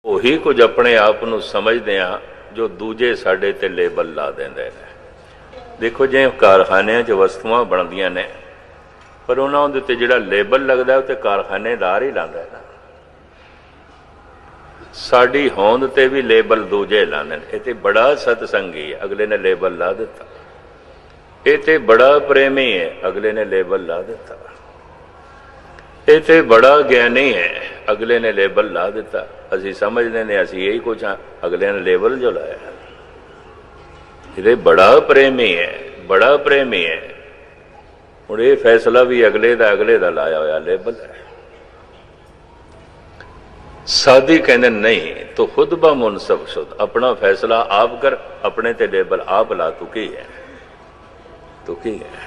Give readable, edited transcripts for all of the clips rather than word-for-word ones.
ਉਹੀ ਕੁਝ ਆਪਣੇ ਆਪ ਨੂੰ ਸਮਝਦੇ ਆ ਜੋ ਦੂਜੇ ਸਾਡੇ ਤੇ ਲੇਬਲ ਲਾ ਦਿੰਦੇ ਨੇ। ਦੇਖੋ ਜਿਵੇਂ ਕਾਰਖਾਨਿਆਂ 'ਚ ਵਸਤੂਆਂ ਬਣਦੀਆਂ ਨੇ, ਪਰ ਉਹਨਾਂ ਦੇ ਉੱਤੇ ਜਿਹੜਾ ਲੇਬਲ ਲੱਗਦਾ ਉਹ ਤੇ ਕਾਰਖਾਨੇਦਾਰ ਹੀ ਲਾਉਂਦਾ ਨਾ। ਸਾਡੀ ਹੋਂਦ ਤੇ ਵੀ ਲੇਬਲ ਦੂਜੇ ਲਾਉਂਦੇ ਨੇ। ਇਹ ਤੇ ਬੜਾ ਸਤਸੰਗੀ ਹੈ, ਅਗਲੇ ਨੇ ਲੇਬਲ ਲਾ ਦਿੱਤਾ। ਇਹ ਤੇ ਬੜਾ ਪ੍ਰੇਮੀ ਹੈ, ਅਗਲੇ ਨੇ ਲੇਬਲ ਲਾ ਦਿੱਤਾ। ਇਹ ਤੇ ਬੜਾ ਗਿਆਨੀ ਹੈ, ਅਗਲੇ ਨੇ ਲੇਬਲ ਲਾ ਦਿੱਤਾ। ਅਸੀਂ ਸਮਝਦੇ ਨੇ ਅਸੀਂ ਇਹੀ ਕੁਝ ਹਾਂ, ਅਗਲੇ ਨੇ ਲੇਬਲ ਜੋ ਲਾਇਆ। ਇਹਦੇ ਬੜਾ ਪ੍ਰੇਮੀ ਹੈ, ਬੜਾ ਪ੍ਰੇਮੀ ਹੈ। ਹੁਣ ਇਹ ਫੈਸਲਾ ਵੀ ਅਗਲੇ ਦਾ ਲਾਇਆ ਹੋਇਆ ਲੇਬਲ ਹੈ। ਸਾਦੀ ਕਹਿੰਦੇ ਨਹੀਂ, ਤੂੰ ਖੁਦ ਬਾ ਮੁਨਸਬ ਸ਼ੁਦ, ਆਪਣਾ ਫੈਸਲਾ ਆਪ ਕਰ, ਆਪਣੇ ਤੇ ਲੇਬਲ ਆਪ ਲਾ। ਤੂੰ ਕੀ ਹੈ, ਤੂੰ ਕੀ ਹੈ?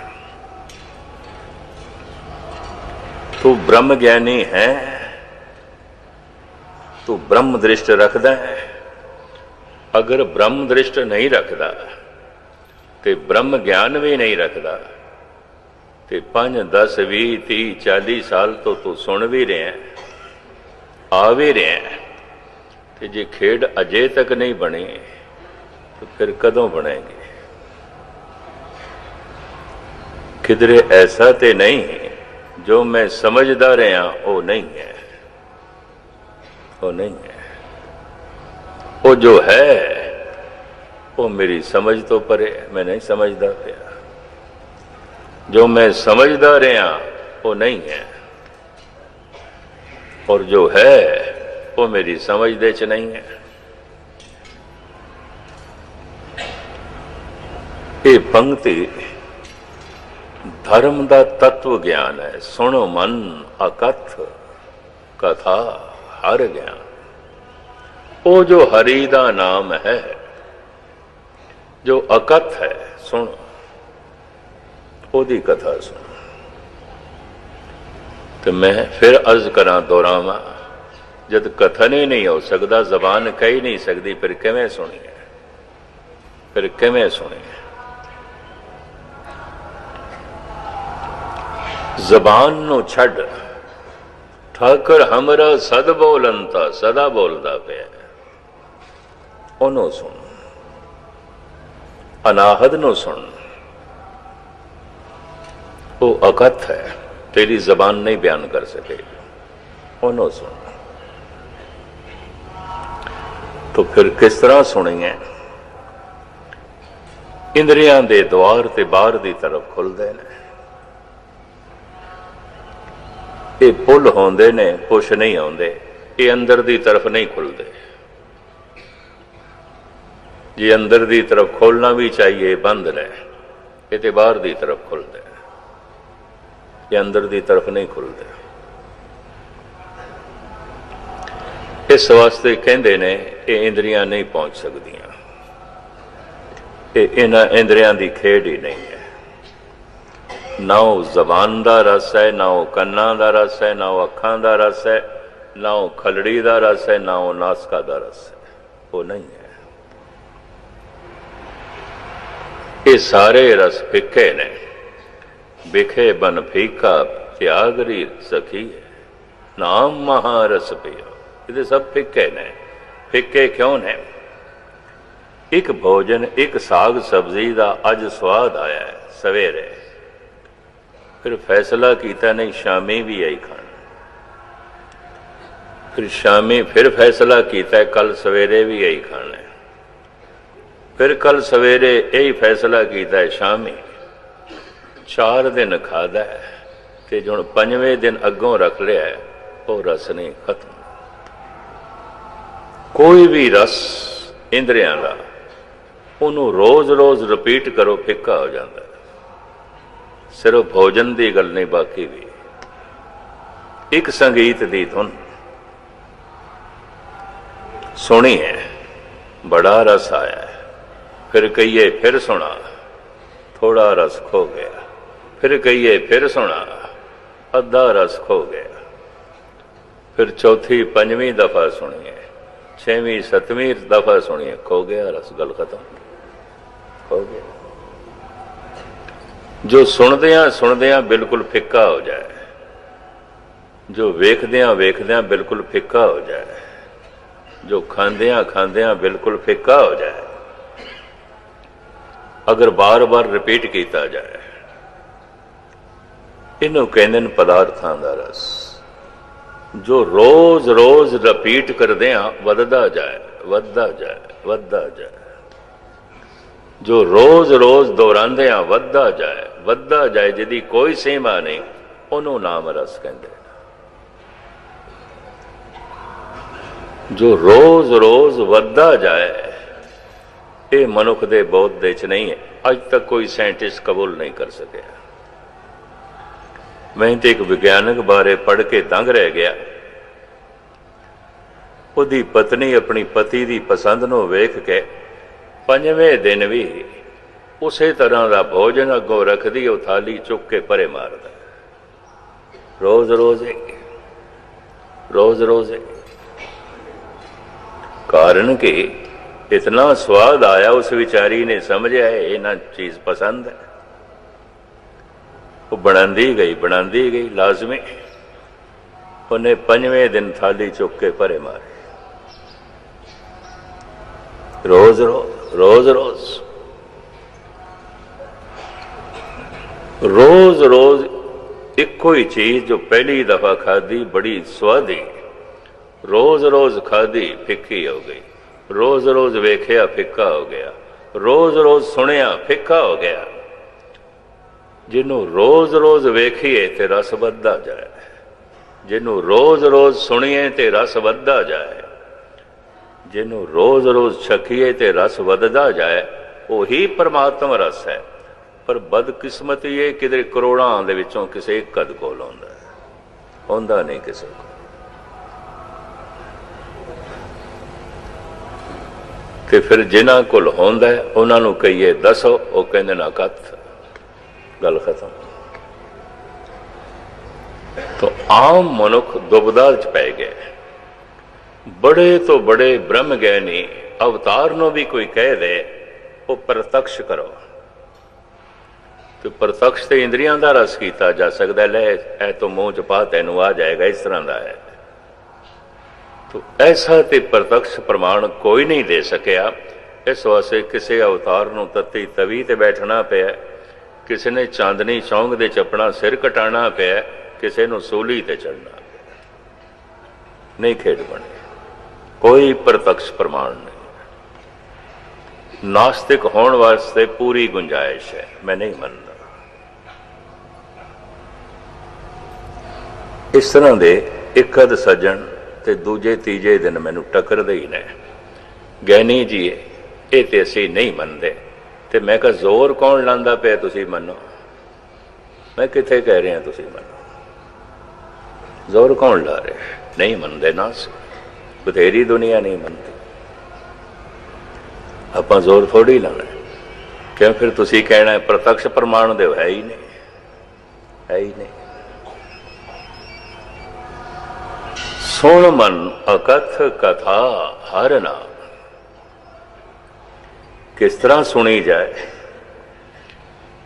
तू ब्रह्म ज्ञानी है, तू ब्रह्म दृष्ट रखदा है। अगर ब्रह्म दृष्ट नहीं रखदा ते ब्रह्म ज्ञान भी नहीं रखदा ते 5, 10, 20, 30, 40 साल तो तू सुन भी रहे, आ भी रहे, ते जे खेड अजे तक नहीं बनी तो फिर कदों बनेगी? किधरे ऐसा ते नहीं जो मैं समझदा रहा वो नहीं है, वो नहीं है। वो जो है वो मेरी समझ तो परे, मैं नहीं समझदा पाया। जो मैं समझदा रहा वो नहीं है, और जो है वो मेरी समझ दे च नहीं है। ये पंक्ति धर्म का तत्व ज्ञान है। सुनो मन अकथ कथा हर ज्ञान। वो जो हरि का नाम है, जो अकथ है, सुन ओदी कथा सुन। तो मैं फिर अर्ज करा दोहरावा, जब कथन ही नहीं हो सकता, जबान कह ही नहीं सकती, फिर किवें सुनिए, फिर किवें सुनिए? जबान नू छड़, ठाकर हमरा सद बोलंता सदा बोलदा पिया, ओनू सुन। अनाहद नू सुन, वो अकथ है, तेरी जबान नहीं बयान कर सकेगी, ओनू सुन। तो फिर किस तरह सुनिए? इंद्रियां दे द्वार ते बाहर दी तरफ खुलदे ने। ये पुल होंदे ने, कुछ नहीं आउंदे, ये अंदर दी तरफ नहीं खुलते। ये अंदर दी तरफ खोलना भी चाहिए, बंद ने, ये तो बाहर दी तरफ खुलते, ये अंदर दी तरफ नहीं खुलते। इस वास्ते कहंदे ने ये इंद्रियां नहीं पहुंच सकदियां, ये इन्हां इंद्रियां दी खेड ही नहीं है। ना वो जबान का रस है, ना वो कन्ना का रस है, ना वो अखां का रस है, ना वो खलड़ी का रस है, ना वो नासका का रस है, वो नहीं है। ये सारे रस फिक्के ने। बिखे बन फीका त्यागरी सखी है, नाम महारस पिया। ये सब फिक्के ने। फिक्के क्यों ने? एक भोजन, एक साग सब्जी का अज स्वाद आया है सवेरे, फिर फैसला किया नहीं शामी भी यही खाना, फिर शामी फिर फैसला किया कल सवेरे भी यही खाना है, फिर कल सवेरे यही फैसला किया है शामी। 4 दिन खादा है, तो जो 5वें दिन अगों रख लिया है, वो रस नहीं खत्म। कोई भी रस इंद्रियां का, उन्होंने रोज रोज रिपीट करो, फिक्का हो जाता है। सिर्फ भोजन की गल नहीं, बाकी भी। एक संगीत की धुन सुनी है, बड़ा रस आया है, फिर कहिए फिर सुना, थोड़ा रस खो गया, फिर कहिए फिर सुना, अद्धा रस खो गया, फिर चौथी 5वीं दफा सुनिए, 6वीं 7वीं दफा सुनिए, खो गया रस, गल खत्म, खो गया। जो सुनदियां सुनदियां बिल्कुल फिक्का हो जाए, जो वेखदियां वेखदियां बिल्कुल फिक्का हो जाए, जो खांदियां खांदियां बिल्कुल फिक्का हो जाए अगर बार बार रिपीट किया जाए। इनू कहते हैं पदार्थां दा रस, जो रोज रोज रिपीट करदियां वधदा जाए वधदा जाए वधदा जाए, जो रोज रोज दोहरांदियां वधदा जाए, जिहदी कोई सीमा नहीं, उन्हों नाम रस कहते हैं। जो रोज रोज वधदा जाए, ये मनुख दे बौद्ध दे च नहीं है। अज तक कोई साइंटिस्ट कबूल नहीं कर सके। मैं तो एक विज्ञानक बारे पढ़ के दंग रह गया। उहदी पत्नी अपनी पति की पसंद नूं वेख के 5वें दिन भी उसे तरह का भोजन अगों रखदी, वो थाली चुक के परे मारदा, रोज रोज रोज रोज। कारण कि इतना स्वाद आया, उस विचारी ने समझा है ये ना चीज पसंद है, वो बनाती गई लाजमी। उन्हें 5वें दिन थाली चुक के परे मारे, रोज रोज रोज रोज रोज रोज इको ही चीज जो पहली दफा खाधी बड़ी स्वादी, रोज रोज खाधी फिक्की हो गई, रोज रोज वेख्या फिक्का हो गया, रोज रोज सुनिया फिक्का हो गया। जिन्हों रोज रोज वेखिए ते रस वधदा जाए, जिन्हों रोज रोज सुनिए ते रस वधदा जाए, जिन्हों रोज रोज छकीए ते रस वधदा जाए, वही परमात्मा रस है। पर बदकिस्मती ये किधरे करोड़ां दे विचों किसी एक कद कोल होंदा नहीं किसी को। ते फिर जिन्हां कोल होंदा है उन्हां नूं कहिए दसो, वो कहंदे ना कथ, गल खत्म। तो आम मनुख दुबदा च पै गए। बड़े तो बड़े ब्रह्म ज्ञानी अवतार नूं भी कोई कह दे वो प्रत्यक्ष करो, तो प्रत्यक्ष तो इंद्रियां का रस किया जा सकता है। ले ए तो मूँह च पा तैनू आ जाएगा, इस तरह का है। तो ऐसा तो प्रत्यक्ष प्रमाण कोई नहीं दे सकिया। इस वास्ते किसी अवतार नूं तत्ती तवी ते बैठना पिया, किसी ने चांदनी चौंक दे चपना सिर कटाना पिया, किसी नूं सूली ते चढ़ना पिया। नहीं खेड बने, कोई प्रत्यक्ष प्रमाण नहीं। नास्तिक होने वास्ते पूरी गुंजाइश है, मैं नहीं मानता। इस तरह दे एक अध सज्जन ते दूजे तीजे दिन मैनू टकरदे ही ने, ज्ञानी जी ये तो असी नहीं मनते। तो मैं कहा जोर कौन लांदा पे तुसी मनो, मैं किथे कह रहा तुसी मनो, जोर कौन ला रहे? नहीं मनते ना, बथेरी दुनिया नहीं मनती। आप जोर थोड़ी लाना, क्यों? फिर तुसी कहना प्रत्यक्ष प्रमाण दे, है ही नहीं, है ही नहीं। सुन मन अकथ कथा हर नाम, किस तरह सुनी जाए?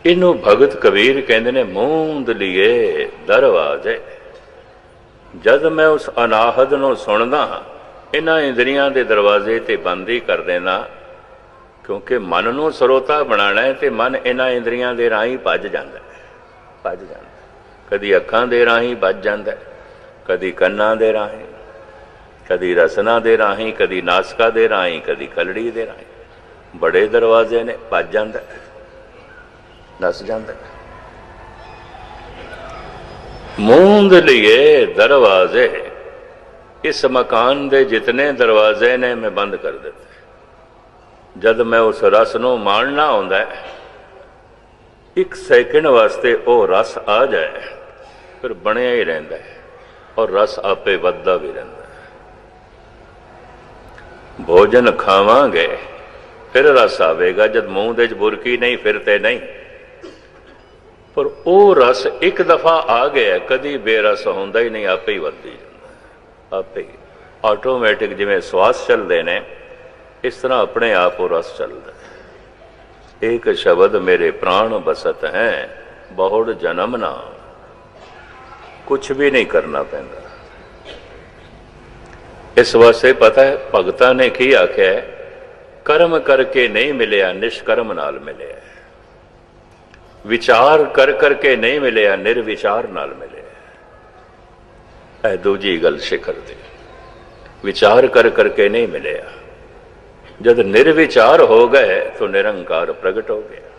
इनू भगत कबीर कहते ने मूंद लिए दरवाजे। जद मैं उस अनाहद नूं सुनदा, इन्हां इंद्रियां दे दरवाजे ते बंद ही कर देना, क्योंकि मन नूं ਸਰੋਤਾ बनाना है तो मन इन्हां इंद्रियां दे राही भज जांदा है। कदी अखां दे राही भज जांदा है, कदी कन्नां दे राही, कदी रसना दे राही, कदी नासका दे राही, कदी कलड़ी दे राही। बड़े दरवाजे ने, भज जांदा है, नस जांदा है। मूंद लिए दरवाजे, इस मकान दे जितने दरवाजे ने मैं बंद कर दिते। जद मैं उस रस नूं माणना आउंदा है, एक सैकंड वास्ते वो रस आ जाए, फिर बनया ही रहिंदा है, और रस आपे वधदा भी रहिंदा है। भोजन खावांगे फिर रस आवेगा, जब मूँह दे बुरकी नहीं फिरते नहीं। पर वो रस एक दफा आ गया, कदी बेरस होंदा ही नहीं, आपे ही वधदी जांदा, आपे ही ऑटोमैटिक। जिवें श्वास चलते ने, इस तरह अपने आप वो रस चलता है। एक शब्द मेरे प्राण बसत हैं, बहुड़ जन्म ना, कुछ भी नहीं करना पैंदा। इस वास्ते पता है भगतां ने की आख्या है, कर्म करके नहीं मिलिया निष्कर्म नाल मिलिया, विचार कर करके नहीं मिलिया निर्विचार नाल मिलिया। दूजी गल शिखर दी, विचार कर करके नहीं मिलिया, जब निर्विचार हो गए तो निरंकार प्रकट हो गया,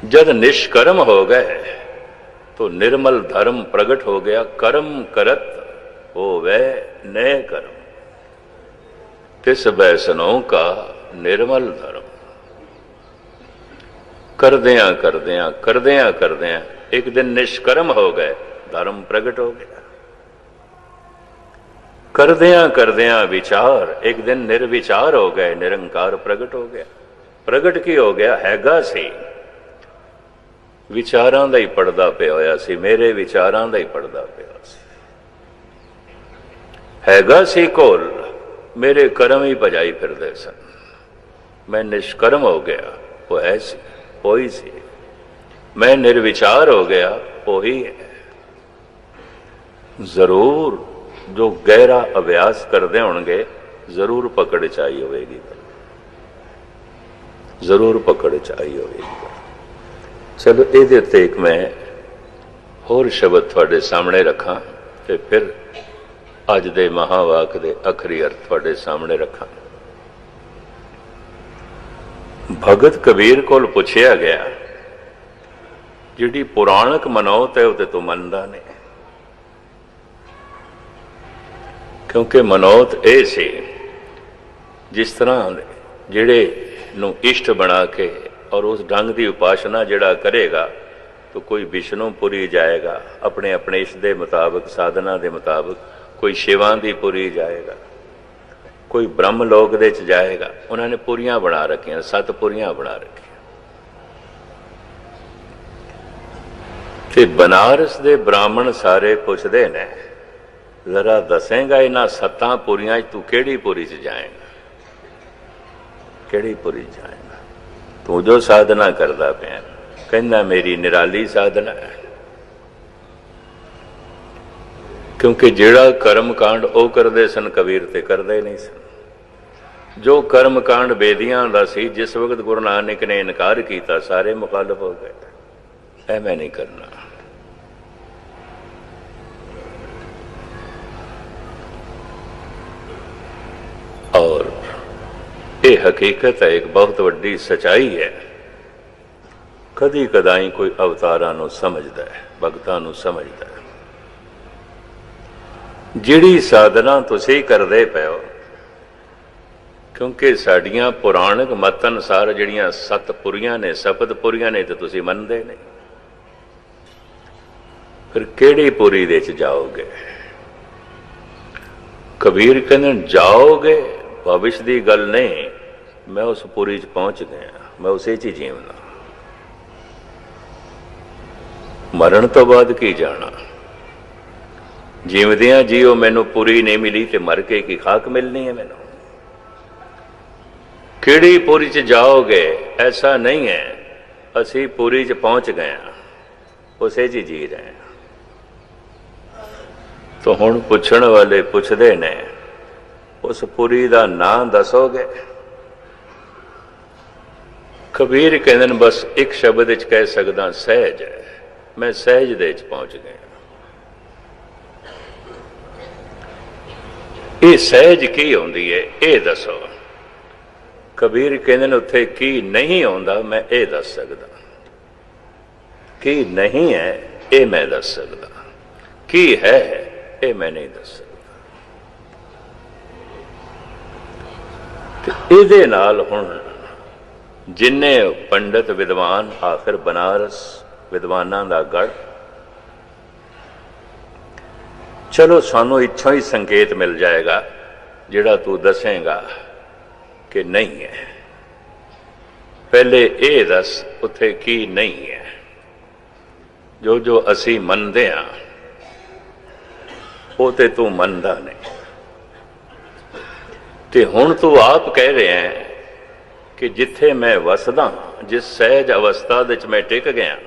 जब निष्कर्म हो गए तो निर्मल धर्म प्रकट हो गया। कर्म करत हो वह नए कर्म, तिस बैसनों का निर्मल धर्म। करदियां करदियां करदियां करदियां एक दिन निष्कर्म हो गए, धर्म प्रकट हो गया। करदियां करदियां विचार एक दिन निर्विचार हो गए, निरंकार प्रकट हो गया। प्रकट की हो गया, हैगा सी विचारां दा ही पड़दा पिया होया सी, मेरे विचारां दा ही पड़दा पिया सी, हैगा सी कोल मेरे कर्म ही भजाई फिरदे सन। मैं निष्कर्म हो गया, वो है सी वही सी, मैं निर्विचार हो गया, वही है। जरूर जो गहरा अभ्यास करते होंगे जरूर पकड़ चाहिए होगी, जरूर पकड़ चाहिए होगी। चलो ये उत्ते एक मैं होर शब्द थोड़े सामने रखा ते फिर अज दे महावाक दे अखरी अर्थ थोड़े सामने रखा। भगत कबीर कोल पुछया गया, जिहड़ी पुराणक मनौत है उते तू मनदा नहीं, क्योंकि मनौत ये सी जिस तरह जिहड़े नूं इष्ट बना के और उस ढंग की उपासना जिहड़ा करेगा तो कोई विष्णुपुरी जाएगा, अपने अपने इष्ट के मुताबिक साधना के मुताबिक, कोई शिवां दी पुरी जाएगा, कोई ब्रह्म लोक दे च जाएगा। उन्होंने पुरियां बना रखियां, 7 पुरियां बना रखियां। ते बनारस दे ब्राह्मण सारे पुछदे ने, जरा दसेगा इन्हां 7 पुरियां तू केड़ी पुरी च जाएगा, केड़ी पुरी जाएगा? तू जो साधना करदा पिया, कहना मेरी निराली साधना है, क्योंकि जिहड़ा कर्म कांड वो करते सन कबीर ते करदे नहीं सन। जो कर्म कांड बेदियां दा सी, जिस वक्त गुरु नानक ने इनकार किया सारे मुखालफ हो गए, ऐ मैं नहीं करना। और ये हकीकत है, एक बहुत वड्डी सच्चाई है। कदी कदाई कोई अवतारां नूं समझदा है, भगतां नूं समझदा है। जिहड़ी साधना तुसीं करदे पए हो, क्योंकि साडियां पुराणक मत अनुसार जिहड़ियां 7 पुरियां ने, सप्त पुरियां ने, तो तुसीं मनदे नहीं। फिर किहड़ी पुरी दे च जाओगे? कबीर कहंदे जाओगे, भविष्य की गल नहीं, मैं उस पुरी च पहुंच गया, मैं उसे च जीवना। मरण तो बाद की जाना, जीवदियां जीओ मैनू पुरी नहीं मिली तो मर के की खाक मिलनी है मैनू। किहड़ी पुरी च जाओगे? ऐसा नहीं है असी पुरी च पहुंच गए, उसे च जी रहे हैं। तो हुण पुछण वाले पुछदे ने, उस पुरी का नाम दसोगे? कबीर कहते हैं बस एक शब्द च कह सकदा, सहज है। मैं सहज दे च पहुंच गया। ये सहज की होंदी है, ये दसो। कबीर कहते हैं उत्थे की नहीं आउंदा, मैं ये दस सकदा। की नहीं है ये मैं दस सकदा, की है ये मैं नहीं दस सकदा। ਇਹਦੇ ਨਾਲ ਹੁਣ जिन्ने पंडित विद्वान, आखिर बनारस विद्वानां दा गढ़, चलो सानू इत्थों ही संकेत मिल जाएगा जिहड़ा तू दसेगा कि नहीं है। पहले ये दस उत्थे की नहीं है। जो जो असी मनदे हां वो ते तू मनदा नहीं, ते हुण तू आप कह रहे हैं कि जिथे मैं वसदा, जिस सहज अवस्था दे च मैं टिक गया,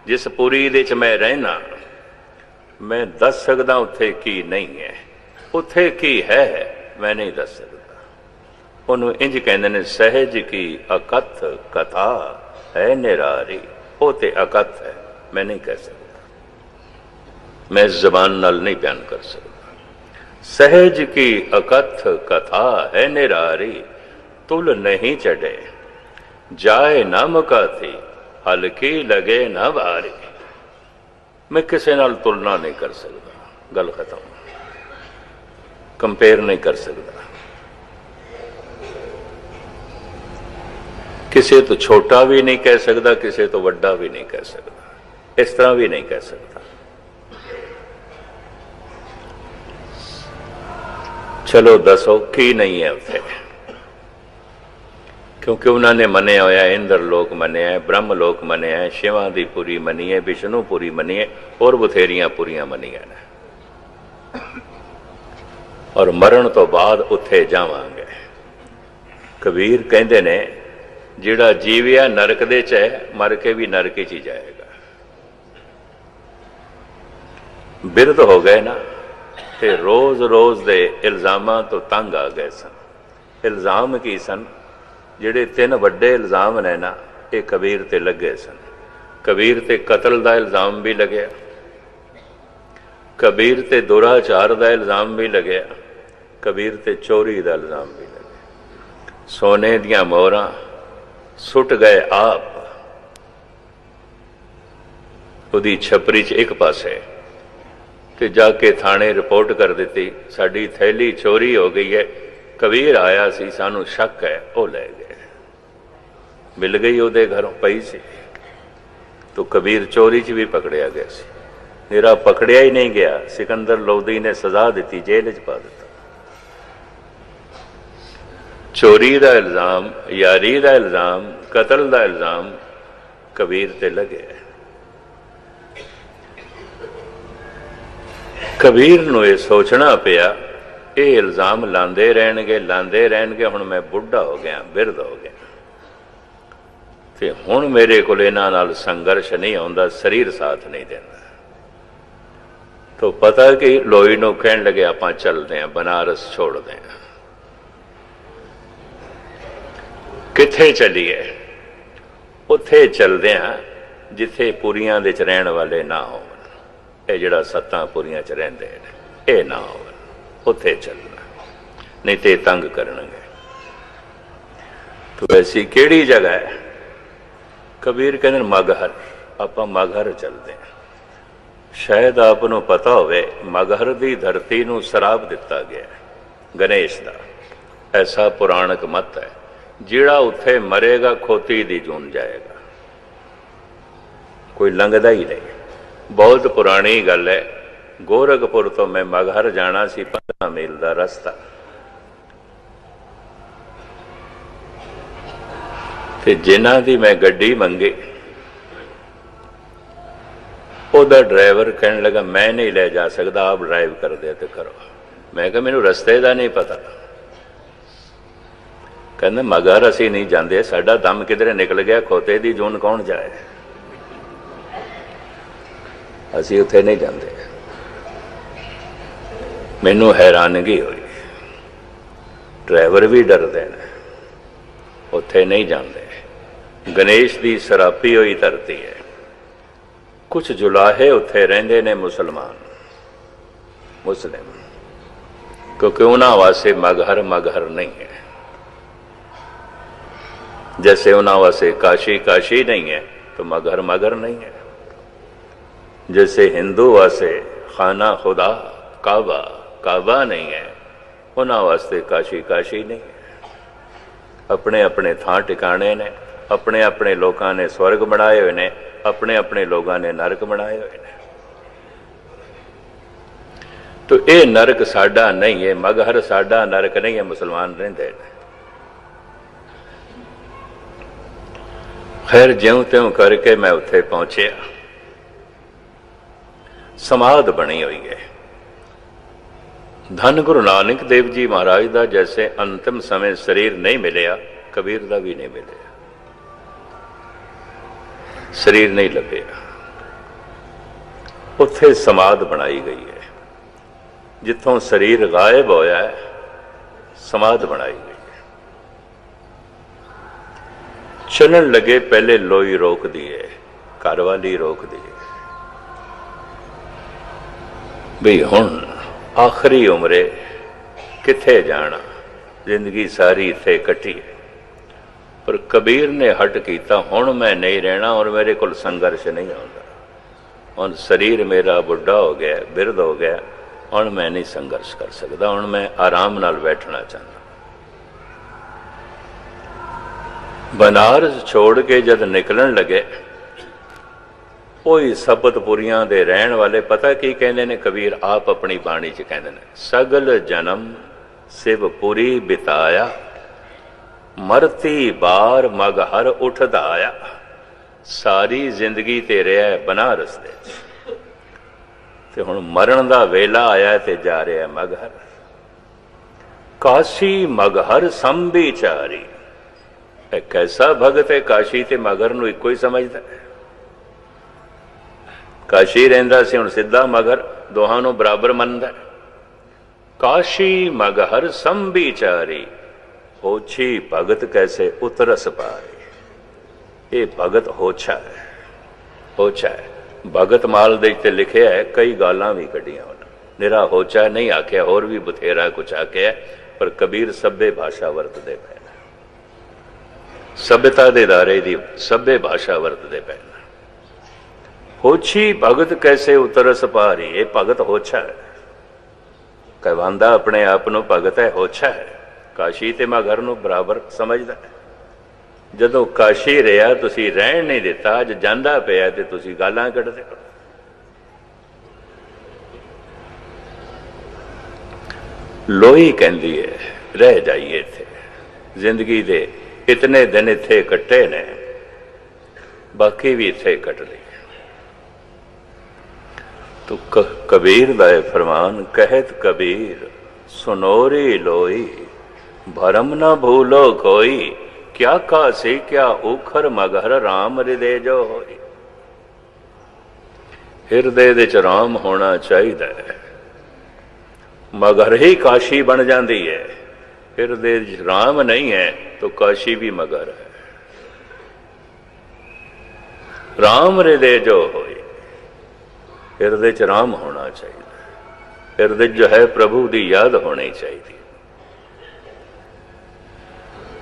जिस पुरी दे च मैं रहना, मैं दस सकदा उत्थे की नहीं है, उत्थे की है मैं नहीं दस सकदा। ਉਹਨੂੰ ਇੰਜ ਕਹਿੰਦੇ ਨੇ ਸਹਿਜ ਕੀ ਅਕਥ ਕਥਾ ਹੈ ਨਿਰਾਰੀ। ਉਹ ਤੇ ਅਕਥ ਹੈ, ਮੈਂ ਨਹੀਂ ਕਹਿ ਸਕਦਾ, ਮੈਂ ਇਸ ਜ਼ਬਾਨ ਨਾਲ ਨਹੀਂ ਬਿਆਨ ਕਰ ਸਕਦਾ। ਸਹਿਜ ਕੀ ਅਕਥ ਕਥਾ ਹੈ ਨਿਰਾਰੀ, ਤੁਲ ਨਹੀਂ ਚੜੇ ਜਾਏ ਨਾ ਮੁਕਾਤੀ, ਹਲਕੀ ਲਗੇ ਨਾ ਭਾਰੀ। ਮੈਂ ਕਿਸੇ ਨਾਲ ਤੁਲਨਾ ਨਹੀਂ ਕਰ ਸਕਦਾ, ਗੱਲ ਖਤਮ, ਕੰਪੇਅਰ ਨਹੀਂ ਕਰ ਸਕਦਾ। ਕਿਸੇ ਤੋਂ ਛੋਟਾ ਵੀ ਨਹੀਂ ਕਹਿ ਸਕਦਾ, ਕਿਸੇ ਤੋਂ ਵੱਡਾ ਵੀ ਨਹੀਂ ਕਹਿ ਸਕਦਾ, ਇਸ ਤਰ੍ਹਾਂ ਵੀ ਨਹੀਂ ਕਹਿ ਸਕਦਾ। ਚਲੋ ਦੱਸੋ ਕੀ ਨਹੀਂ ਹੈ ਉੱਥੇ? ਕਿਉਂਕਿ ਉਹਨਾਂ ਨੇ ਮੰਨਿਆ ਹੋਇਆ ਇੰਦਰ ਲੋਕ ਮੰਨਿਆ, ਬ੍ਰਹਮ ਲੋਕ ਮੰਨਿਆ, ਸ਼ਿਵਾਂ ਦੀ ਪੁਰੀ ਮੰਨੀ ਹੈ, ਵਿਸ਼ਨੂੰ ਪੁਰੀ ਮੰਨੀ ਹੈ, ਹੋਰ ਬਥੇਰੀਆਂ ਪੁਰੀਆਂ ਮੰਨੀਆਂ ਨੇ। ਔਰ ਮਰਨ ਤੋਂ ਬਾਅਦ ਉੱਥੇ ਜਾਵਾਂਗੇ। ਕਬੀਰ ਕਹਿੰਦੇ ਨੇ ਜਿਹੜਾ ਜੀਵਿਆ ਨਰਕ ਦੇ ਚ ਹੈ, ਮਰ ਕੇ ਵੀ ਨਰਕ ਚ ਹੀ ਜਾਏਗਾ। ਬਿਰਧ ਹੋ ਗਏ ਨਾ, ਤੇ ਰੋਜ਼ ਰੋਜ਼ ਦੇ ਇਲਜ਼ਾਮਾਂ ਤੋਂ ਤੰਗ ਆ ਗਏ ਸਨ। ਇਲਜ਼ਾਮ ਕੀ ਸਨ? ਜਿਹੜੇ ਤਿੰਨ ਵੱਡੇ ਇਲਜ਼ਾਮ ਨੇ ਨਾ, ਇਹ ਕਬੀਰ ਤੇ ਲੱਗੇ ਸਨ। ਕਬੀਰ ਤੇ ਕਤਲ ਦਾ ਇਲਜ਼ਾਮ ਵੀ ਲੱਗਿਆ, ਕਬੀਰ ਤੇ ਦੁਰਾਚਾਰ ਦਾ ਇਲਜ਼ਾਮ ਵੀ ਲੱਗਿਆ, ਕਬੀਰ ਤੇ ਚੋਰੀ ਦਾ ਇਲਜ਼ਾਮ ਵੀ ਲੱਗਿਆ। ਸੋਨੇ ਦੀਆਂ ਮੋਹਰਾਂ ਸੁੱਟ ਗਏ ਆਪ, ਉਹਦੀ ਛਪਰੀ 'ਚ ਇੱਕ ਪਾਸੇ, ਤੇ ਜਾ ਕੇ ਥਾਣੇ ਰਿਪੋਰਟ ਕਰ ਦਿੱਤੀ, ਸਾਡੀ ਥੈਲੀ ਚੋਰੀ ਹੋ ਗਈ ਹੈ, ਕਬੀਰ ਆਇਆ ਸੀ, ਸਾਨੂੰ ਸ਼ੱਕ ਹੈ, ਉਹ ਲੈ ਗਏ। ਮਿਲ ਗਈ ਉਹਦੇ ਘਰੋਂ, ਪਈ ਸੀ। ਤੋ ਕਬੀਰ ਚੋਰੀ 'ਚ ਵੀ ਪਕੜਿਆ ਗਿਆ ਸੀ। ਮੇਰਾ ਪਕੜਿਆ ਹੀ ਨਹੀਂ ਗਿਆ, ਸਿਕੰਦਰ ਲੋਧੀ ਨੇ ਸਜ਼ਾ ਦਿੱਤੀ, ਜੇਲ੍ਹ 'ਚ ਪਾ ਦਿੱਤਾ। ਚੋਰੀ ਦਾ ਇਲਜ਼ਾਮ, ਯਾਰੀ ਦਾ ਇਲਜ਼ਾਮ, ਕਤਲ ਦਾ ਇਲਜ਼ਾਮ ਕਬੀਰ ਤੇ ਲੱਗੇ। ਕਬੀਰ ਨੂੰ ਇਹ ਸੋਚਣਾ ਪਿਆ, ਇਹ ਇਲਜ਼ਾਮ ਲਾਉਂਦੇ ਰਹਿਣਗੇ, ਲਾਉਂਦੇ ਰਹਿਣਗੇ, ਹੁਣ ਮੈਂ ਬੁੱਢਾ ਹੋ ਗਿਆ, ਬਿਰਧ ਹੋ ਗਿਆ, ਤੇ ਹੁਣ ਮੇਰੇ ਕੋਲ ਇਹਨਾਂ ਨਾਲ ਸੰਘਰਸ਼ ਨਹੀਂ ਆਉਂਦਾ, ਸਰੀਰ ਸਾਥ ਨਹੀਂ ਦਿੰਦਾ। ਤੋ ਪਤਾ ਕਿ ਲੋਈ ਨੂੰ ਕਹਿਣ ਲੱਗੇ ਆਪਾਂ ਚੱਲਦੇ ਹਾਂ, ਬਨਾਰਸ ਛੋੜਦੇ ਹਾਂ। ਕਿੱਥੇ ਚੱਲੀਏ? ਉੱਥੇ ਚੱਲਦੇ ਹਾਂ ਜਿੱਥੇ ਪੁਰੀਆਂ ਦੇ ਚ ਰਹਿਣ ਵਾਲੇ ਨਾ ਹੋਣ। ਇਹ ਜਿਹੜਾ ਸੱਤਾਂ ਪੁਰੀਆਂ ਚ ਰਹਿੰਦੇ ਨੇ, ਇਹ ਨਾ ਹੋਣ, ਉੱਥੇ ਚੱਲਣਾ, ਨਹੀਂ ਤੇ ਤੰਗ ਕਰਨਗੇ। ਤੋ ਐਸੀ ਕਿਹੜੀ ਜਗ੍ਹਾ ਹੈ? ਕਬੀਰ ਕਹਿੰਦੇ ਮਗਹਰ। ਆਪਾਂ ਮਗਹਰ ਚੱਲਦੇ ਹਾਂ। ਸ਼ਾਇਦ ਆਪ ਨੂੰ ਪਤਾ ਹੋਵੇ, ਮਗਹਰ ਦੀ ਧਰਤੀ ਨੂੰ ਸਰਾਪ ਦਿੱਤਾ ਗਿਆ ਗਣੇਸ਼ ਦਾ। ਐਸਾ ਪੁਰਾਣਕ ਮਤ ਹੈ, ਜਿਹੜਾ ਉੱਥੇ ਮਰੇਗਾ ਖੋਤੀ ਦੀ ਜੂਨ ਜਾਏਗਾ, ਕੋਈ ਲੰਘਦਾ ਹੀ ਨਹੀਂ। ਬਹੁਤ ਪੁਰਾਣੀ ਗੱਲ ਹੈ। ਗੋਰਖਪੁਰ ਤੋਂ ਮੈਂ ਮਗਹਰ ਜਾਣਾ ਸੀ, 15 ਮੀਲ ਦਾ ਰਸਤਾ, ਤੇ ਜਿਨ੍ਹਾਂ ਦੀ ਮੈਂ ਗੱਡੀ ਮੰਗੀ, ਉਹਦਾ ਡਰਾਈਵਰ ਕਹਿਣ ਲੱਗਾ ਮੈਂ ਨਹੀਂ ਲੈ ਜਾ ਸਕਦਾ, ਆਪ ਡਰਾਈਵ ਕਰਦੇ ਤੇ ਕਰੋ। ਮੈਂ ਕਿਹਾ ਮੈਨੂੰ ਰਸਤੇ ਦਾ ਨਹੀਂ ਪਤਾ। ਕਹਿੰਦੇ ਮਗਰ ਅਸੀਂ ਨਹੀਂ ਜਾਂਦੇ, ਸਾਡਾ ਦਮ ਕਿਧਰੇ ਨਿਕਲ ਗਿਆ, ਖੋਤੇ ਦੀ ਜੂਨ ਕੌਣ ਜਾਏ, ਅਸੀਂ ਉੱਥੇ ਨਹੀਂ ਜਾਂਦੇ। ਮੈਨੂੰ ਹੈਰਾਨਗੀ ਹੋਈ, ਡਰਾਈਵਰ ਵੀ ਡਰਦੇ ਨੇ, ਉੱਥੇ ਨਹੀਂ ਜਾਂਦੇ। ਗਣੇਸ਼ ਦੀ ਸਰਾਪੀ ਹੋਈ ਧਰਤੀ ਹੈ। ਕੁਝ ਜੁਲਾਹੇ ਉੱਥੇ ਰਹਿੰਦੇ ਨੇ, ਮੁਸਲਮਾਨ, ਮੁਸਲਿਮ, ਕਿਉਂਕਿ ਉਹਨਾਂ ਵਾਸਤੇ ਮਗਹਰ ਮਗਹਰ ਨਹੀਂ ਹੈ। जैसे उन्होंने से काशी काशी नहीं है तो मगर मगर नहीं है। जैसे हिंदू वास्ते खाना खुदा काबा काबा नहीं है, उन्होंने वास्ते काशी काशी नहीं है। अपने अपने थां टिकाने ने, अपने अपने लोगों ने स्वर्ग बनाए हुए ने, अपने अपने लोगों ने नरक बनाए हुए ने। तो ये नरक साडा नहीं है, मगहर साडा नरक नहीं है, मुसलमान रहते हैं। खैर ज्यों त्यों करके मैं उत्थे पहुंचया। समाध बनी हुई है। धन गुरु नानक देव जी महाराज का जैसे अंतिम समय शरीर नहीं मिलया, कबीर का भी नहीं मिलया, शरीर नहीं लभ्या। उत्थे समाध बनाई गई है। जिथों शरीर गायब होया है, समाध बनाई गई है। चलन लगे पहले लोई रोक दिए, घरवाली रोक दी भी हुण आखिरी उम्रे किथे जाना, जिंदगी सारी इत्थे कटी है। पर कबीर ने हट किया, हुण मैं नहीं रहना और मेरे को संघर्ष नहीं आता। हुण शरीर मेरा बुढ़ा हो गया, बिरध हो गया, हुण मैं नहीं संघर्ष कर सकता, हुण मैं आराम नाल बैठना चाहता। बनारस छोड़ के जद निकलन लगे, कोई सपतपुरियां दे रहन वाले पता की कहते ने, कबीर आप अपनी बाणी च कहते हैं, सगल जन्म शिवपुरी बिताया, मरती बार मगहर उठदा आया। सारी जिंदगी ते रहा बनारस दे, ते हुण मरण दा वेला आया ते जा रहा मगहर। काशी मगहर संबिचारी, एक ऐसा भगत है काशी ते मगहर नूं इक्को ही समझदा है। काशी रहिंदा सी, हुण सिद्धा मगहर, दोहां नूं बराबर मनदा है। काशी मगहर संबिचारी, होछी भगत कैसे उतरस पारे। ये भगत होछा है, होछा है। भगत माल दे ते लिखिया है, कई गालां भी कढ़ियां उन्हां। निरा होछा नहीं आख्या, होर भी बथेरा कुछ आख्या, पर कबीर सभ्य भाषा वरतदे पे, सभ्यता दे दायरे दी सभ्य भाषा वरतदे पे। होछी भगत कैसे उतरस पारी, ये भगत होछा है। कहवांदा अपने आप नूं भगत है, होछा है। काशी ते मगहर नूं बराबर समझदा है। जदों काशी रहा तुसीं रहण नहीं दिता, अज जांदा पिया ते तुसीं गालां कढदे हो। लोई कहंदी है, रह जाइए इत्थे, जिंदगी दे इतने दिन इत्थे कट्टे ने, बाकी भी इत्थे कट लई। तो कबीर दा फरमान, कहत कबीर सुनोरी लोई, भरम न भूलो कोई, क्या काशी क्या उखर मगहर राम हृदय जो होई। हिरदे दे च राम होना चाहिए, मगहर ही काशी बन जाती है। हिरदे च राम नहीं है तो काशी भी मगहर है। राम हृदय जो होई, हिरदे च राम होना चाहिए। हिरदे जो है प्रभु की याद होनी चाहिए।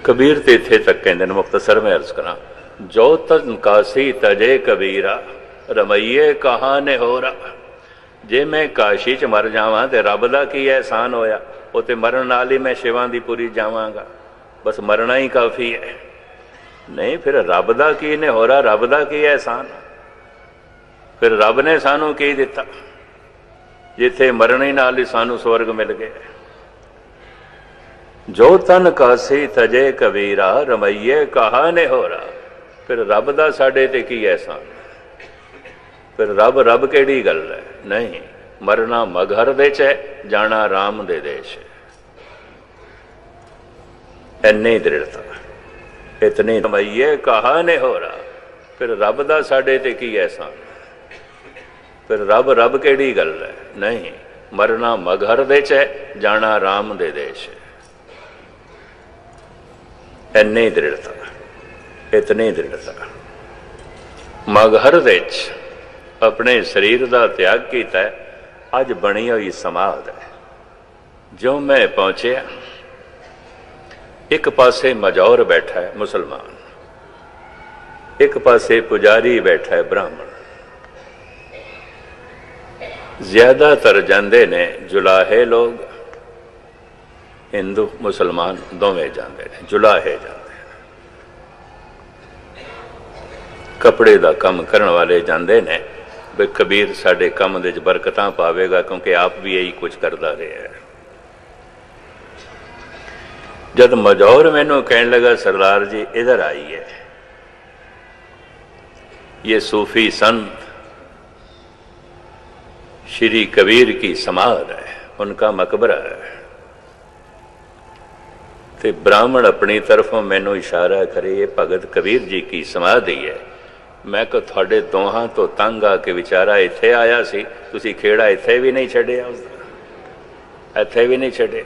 कबीर ते इत्थे तक कहते हैं, मुख्तसर में अर्ज करा, जो तन काशी तजे कबीरा, रमैये कहा ने हो रहा। जे मैं काशी च मर जावां ते रब दा की एहसान होया, वो ते मरण नाल ही मैं शिवां दी पुरी जावांगा, बस मरना ही काफ़ी है। नहीं, फिर रब दा की ने हो रहा, रब दा की एहसान। फिर रब ने सानू की दिता, जिथे मरने नाल ही सानू स्वर्ग मिल गया। जो तन काशी तजे कबीरा, रमैये कहा ने हो रहा। फिर रब दा साडे ते की एहसान। फिर रब रब केड़ी गल है। नहीं, मरना मगहर दे च है, जाना राम दे देश है। इन्नी दृढ़ता, इतनी रमैये कहा ने हो रहा। फिर रब दा साडे ते की एहसान। फिर रब रब केड़ी गल है। नहीं, मरना मगहर दे च है, जाना राम दे देश है। इन्नी दृढ़ता, इतनी दृढ़ता। मगहर दे च अपने शरीर का त्याग किया, अज बनी हुई समाध है। जो मैं पहुंचे, एक पासे मजौर बैठा है मुसलमान, एक पासे पुजारी बैठा है ब्राह्मण। ज्यादातर जाते ने जुलाहे लोग, हिंदू मुसलमान दोवें जाते हैं, जुलाहे जाते हैं। कपड़े का काम करने वाले जाते ने, भी कबीर साडे काम दे बरकतां पावेगा, क्योंकि आप भी यही कुछ करता रहा है। जब मजौर मैनू कहने लगा, सरदार जी इधर आइए, ये सूफी संत श्री कबीर की समाध है, उनका मकबरा है। ते ब्राह्मण अपनी तरफों मैनू इशारा करे, ये भगत कबीर जी की समाधि है। मैं कि तुहाडे दोहां तो तंग आके विचारा इत्थे आया सी, तुसी खेड़ा इत्थे भी नहीं छड्डिया, उसदा इत्थे भी नहीं छड्डिया।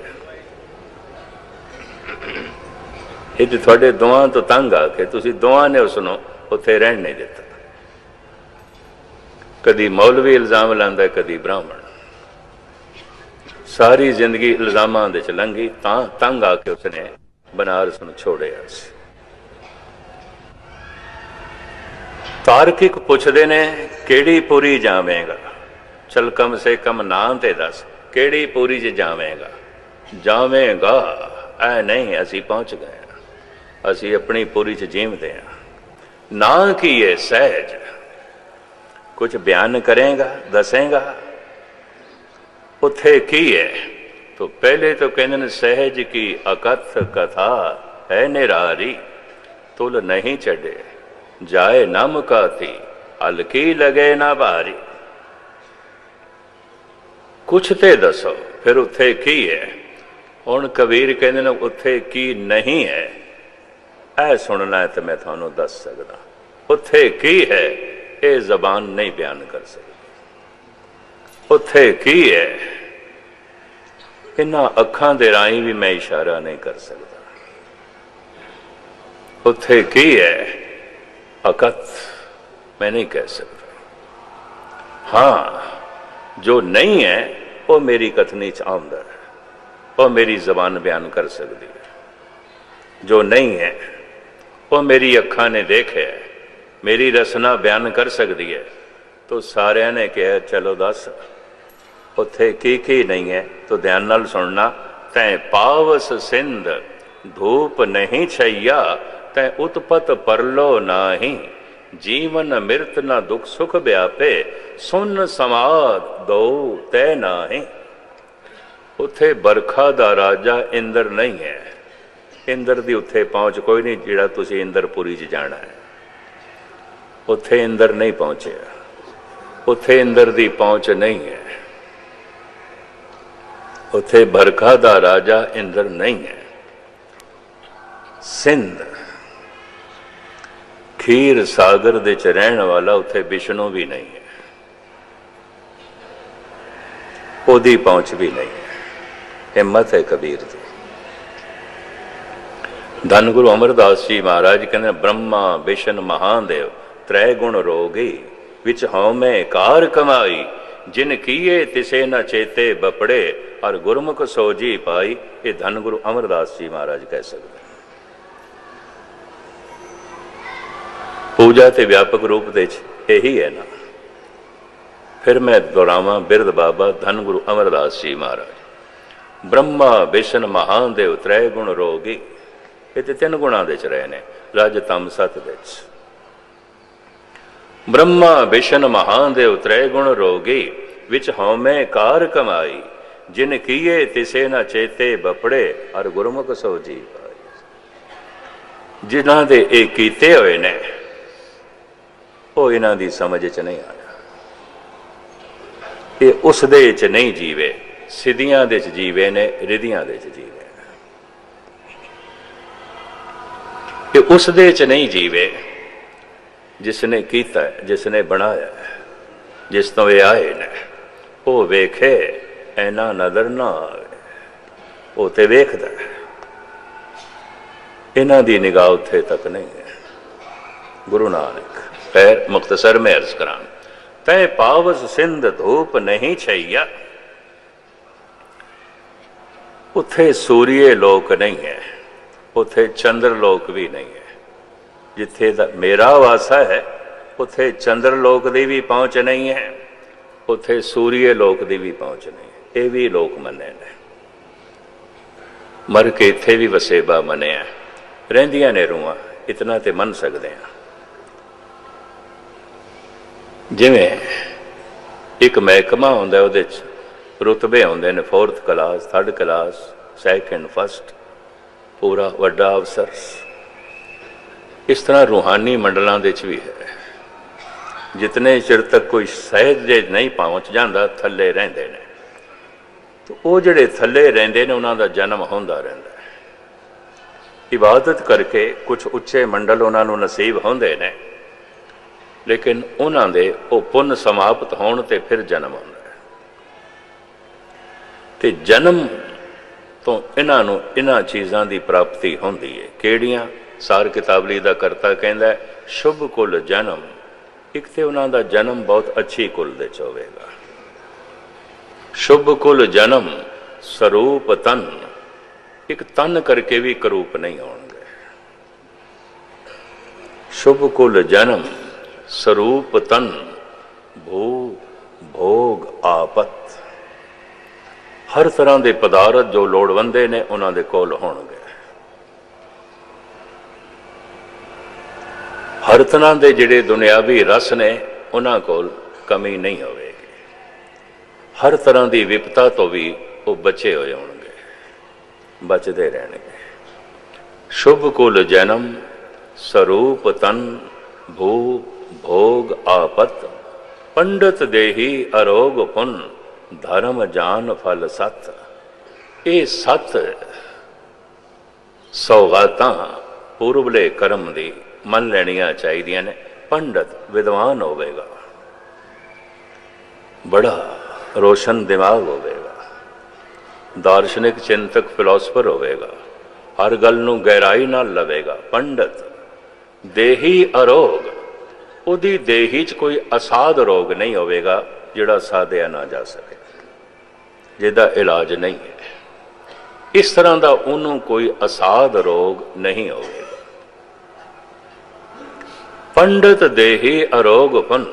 ये तो तुहाडे दोहां तो तंग आके तुसी दोहां ने उसनों उत्थे रहन नहीं दिता। कदी मौलवी इल्जाम लांदा, कदी ब्राह्मण, सारी जिंदगी इल्जामां दे च लंघी, तां तंग आके उसने बनारस नूं छोड़िया सी। तार्किक पुछदे ने किहड़ी पुरी जावेगा, चल कम से कम नां ते दस किहड़ी पुरी च जावेगा। जावेगा ऐ नहीं, असी पहुंच गए, असी अपनी पुरी च जीवदे हां। नां की है सहज, कुछ बयान करेगा, दसेगा उथे की है। तो पहले तो कहते सहज की अकथ कथा है निरारी, तुल नहीं चढ़े जाए न मुकाती, हल्की लगे ना भारी। कुछ ते दसो फिर उथे की है। हुण कबीर कहते ने उथे की नहीं है, ऐ सुनना है तो मैं थानू दस सकदा। उथे की है ये जबान नहीं बयान कर सकती। उथे की है इन्हां अखां दे राही भी मैं इशारा नहीं कर सकता। उथे की है अकथ मैं नहीं कह सकता। हाँ जो नहीं है वो मेरी कथनी च आउंदा है, वो मेरी जबान बयान कर सकती है। जो नहीं है वो मेरी अखां ने देखे है, मेरी रसना बयान कर सकती है। तो सारिया ने कहा चलो दस उथे की नहीं है। तो ध्यान नाल सुनना। तैं पावस सिंध धूप नहीं छैया, तैं उत्पत परलो नाही, जीवन मृत न दुख सुख व्यापे, सुन समाद दो तै नाही। उथे बरखा दा राजा इंद्र नहीं है। इंद्र दी उथे पहुंच कोई नहीं जिहड़ा तुसी इंद्रपुरी च जाना है। उथे इंद्र नहीं पहुंचे, उथे इंद्र दी पहुंच नहीं है। उथे बरखा दा राजा इंद्र नहीं है। सिंध खीर सागर दे च रहने वाला उथे विष्णु भी नहीं है, ओदी पहुंच भी नहीं है। हिम्मत है कबीर दी। धन गुरु अमरदास जी महाराज कहते ब्रह्मा विष्णु महादेव त्रै गुण रोगी, विच हौमै कार कमाई, जिन किए तिसे न चेते बपड़े, और गुरमुख सोजी पाई। ये धन गुरु अमरदास जी महाराज कह सकते। पूजा ते व्यापक रूप दे यही है ना। फिर मैं दोहरावा बिरद बाबा धन गुरु अमरदास जी महाराज। ब्रह्मा विष्णु महादेव त्रै गुण रोगी, ये तो तीन गुणा दे च रहे ने, रज तम सत दे च। ब्रह्मा विष्णु महादेव त्रै गुण रोगी, विच हौमै कार कमाई, जिन किए तिसे न चेते बपड़े, और गुरमुख सोजी पाई। जिन्हां दे ये कीते होए ने वो इन्हां दी समझ च नहीं आया। ये उस दे च नहीं जीवे, सिद्धियां दे च जीवे ने, रिधियां दे च जीवे। ये उस दे च नहीं जीवे जिसने कीता है, जिसने बनाया है, जिस तो ये आए ने। वो वेखे ऐना नजर ना आवे, वो ते वेखदा है। इन्हां दी निगाह उत्थे तक नहीं है। गुरु नानक पैर मुख्तसर में अर्ज करा। तै पावस सिंध धूप नहीं छैया, उथे सूर्य लोक नहीं है, उथे चंद्र लोक भी नहीं है। जिथे मेरा वासा है उथे चंद्र लोक की भी पहुंच नहीं है, उथे सूर्य लोक की भी पहुंच नहीं है। ये भी लोक मने ने। मर के इत्थे भी वसेबा मनिया, रहिंदियां ने रूहां, इतना तो मन सकते हैं। जिवें एक महकमा होंदा, उहदे च रुतबे होंदे ने, 4th class, 3rd class, 2nd, 1st, पूरा वड्डा अफसर। इस तरह रूहानी मंडलों के भी है। जितने चिर तक कोई सहज जे नहीं पहुँच जाता, थले रहिंदे ने। तो वो जिहड़े थले रहिंदे ने उन्हां दा जन्म होंदा रहिंदा है। इबादत करके कुछ उच्चे मंडल उन्हां नूं नसीब होंदे ने। लेकिन उन्हां दे वो पुन समाप्त होने ते फिर जन्म आउंदा है। ते जन्म तो इन्हां चीज़ां की प्राप्ति होंदी है। किहड़ियां? सार किताबली का करता कहंदा है शुभ कुल जन्म। एक तो उन्हां दा जन्म बहुत अच्छी कुल दे च होवेगा। शुभ कुल जन्म स्वरूप तन, एक तन करके भी करूप नहीं होंगे। शुभ कुल जन्म स्वरूप तन, भू भोग आपत, हर तरह के पदार्थ जो लोड़वंदे ने उन्हां दे कोल होणगे। हर तरह के जिहड़े दुनियावी रस ने उन्हां कोल कमी नहीं होवेगी। हर तरह की विपता तो भी वो बचे हुए होंगे, बचते रहणगे। शुभ कुल जन्म स्वरूप तन, भू भोग आपत, पंडित देही अरोग पुन, धर्म जान फल सत। ये सत सौगातां पूर्वले कर्म दी मन लैनियां चाहिदियां ने। पंडित विद्वान होवेगा, बड़ा रोशन दिमाग होवेगा, दार्शनिक चिंतक फिलोसफर होवेगा, हर गल नूं गहराई नाल लवेगा। पंडित देही अरोग, उहदी देही च कोई असाध रोग नहीं होवेगा जिहड़ा साधिया ना जा सके, जिहदा इलाज नहीं है। इस तरह का उन्होंने कोई असाध रोग नहीं होगा। पंडित देही अरोग पुन,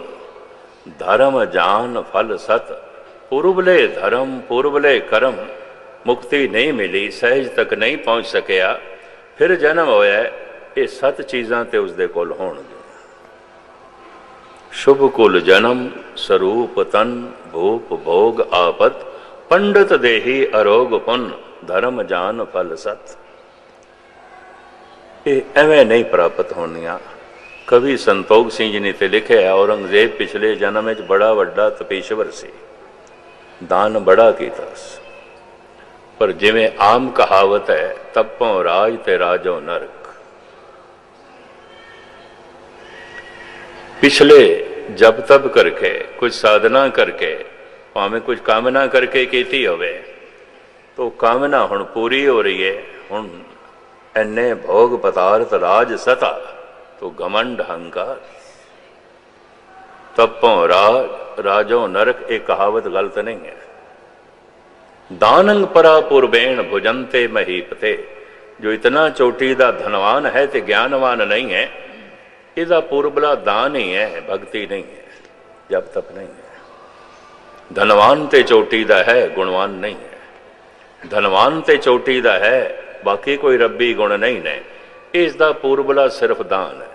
धर्म जान फल सत। पूर्वले धर्म पूर्वले कर्म, मुक्ति नहीं मिली, सहज तक नहीं पहुँच सकिया, फिर जन्म होया, ये सत चीज़ां ते उसदे कोल होणगे। शुभ कुल जन्म स्वरूप तन, भूप भोग आपत, पंडित देही अरोग पुन, धर्म जान फल सत। ये एवं नहीं प्राप्त होनिया। कवि संतोख सिंह जी ने ते लिखे है, औरंगजेब पिछले जन्म में बड़ा वड्डा तपीश्वर सी, दान बड़ा कीता, पर जिवें आम कहावत है, तपों राज ते राजो नरक। पिछले जब तब करके, कुछ साधना करके, भावें कुछ कामना करके कीती होवे, तो कामना हुण पूरी हो रही है। हुण इन्ने भोग पदार्थ राज सता, तो घमंड अहंकार। तपों राज राजो नरक, एक कहावत गलत नहीं है। दानंग परा पूर्वेण भुजंते महीपते, जो इतना चोटी दा धनवान है ते ज्ञानवान नहीं है, इसका पूर्वला दान ही है, भक्ति नहीं है, जब तक नहीं है। धनवान ते चोटी दा है, गुणवान नहीं है। धनवान ते चोटी दा है, बाकी कोई रब्बी गुण नहीं ने। इसका पूर्वला सिर्फ दान है।